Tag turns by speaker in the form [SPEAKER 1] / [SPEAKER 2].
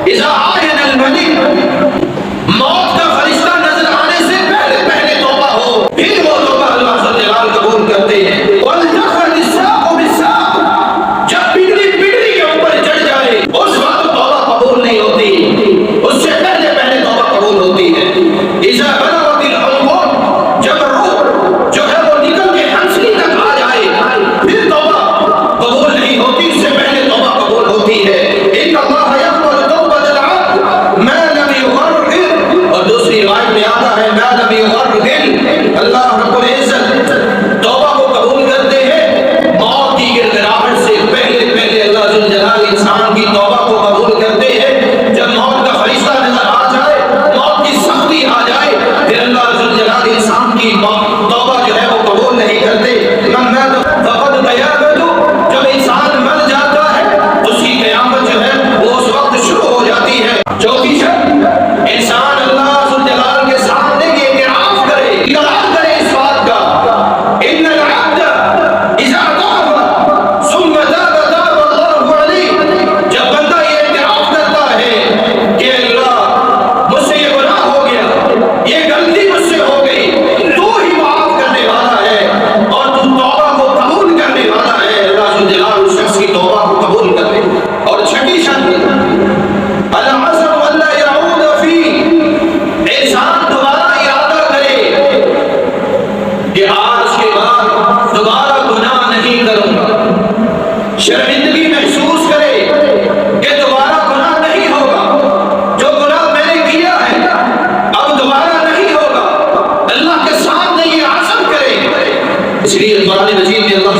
[SPEAKER 1] اذا عاین الملک، موت کا فرشتہ نظر آنے سے پہلے پہلے توبہ ہو، پھر وہ توبہ اللہ ذو الجلال قبول کرتے ہیں۔ وَلْتَخَلِ السَّاقُ بِالسَّاقِ، جب پگڑی پگڑی کے اوپر چڑھ جائے اس وقت توبہ قبول نہیں ہوتی، اس سے پہلے پہلے توبہ قبول ہوتی ہے۔ اذا بلغت الحلقوم، جب روح جو ہے وہ نکل کے ہنسلی تک آ جائے پھر توبہ قبول نہیں ہوتی، اس سے پہلے توبہ قبول ہوتی ہے۔ ان اللہ یقبل توبۃ العبد ما لم یغرغر، اور دوسری روایت میں آتا ہے ما لم یغرغر، اللہ رب العزت توبہ کو قبول کرتے ہیں موت کی گڑگڑاہٹ سے پہلے پہلے۔ اللہ ذو الجلال انسان کی توبہ کو قبول کرتے ہیں جب موت کا فرشتہ نظر آ جائے، موت کی سختی آ جائے، پھر اللہ ذو الجلال انسان کی توبہ جو ہے وہ قبول نہیں کرتے۔ من مات فقد قیامت، جب انسان مر جاتا ہے اس کی قیامت جو ہے وہ اس وقت شروع ہو جاتی ہے۔ چوتھی شرط، انسان اللہ ذو الجلال کے سامنے یہ اعتراف کرے، اقرار کرے اس بات کا، ان العبد اذا تاب ثم تاب تاب اللہ علیہ، جب بندہ یہ اعتراف کرتا ہے کہ اللہ مجھ سے یہ گناہ ہو گیا، یہ غلطی مجھ سے ہو گئی، تو ہی معاف کرنے والا ہے اور تو توبہ کو قبول کرنے والا ہے، اللہ ذو الجلال اس شخص کی توبہ کو قبول کر لے۔ اور چھٹی شرط، العزم الا یعود فیہ، انسان دوبارہ ارادہ کرے کہ آج کے بعد دوبارہ گناہ نہیں کروں گا، شرمندگی محسوس کرے کہ دوبارہ گناہ نہیں ہوگا، جو گناہ میں نے کیا ہے اب دوبارہ نہیں ہوگا، اللہ کے سامنے یہ عزم کرے۔ اس لیے قرآن مجید میں اللہ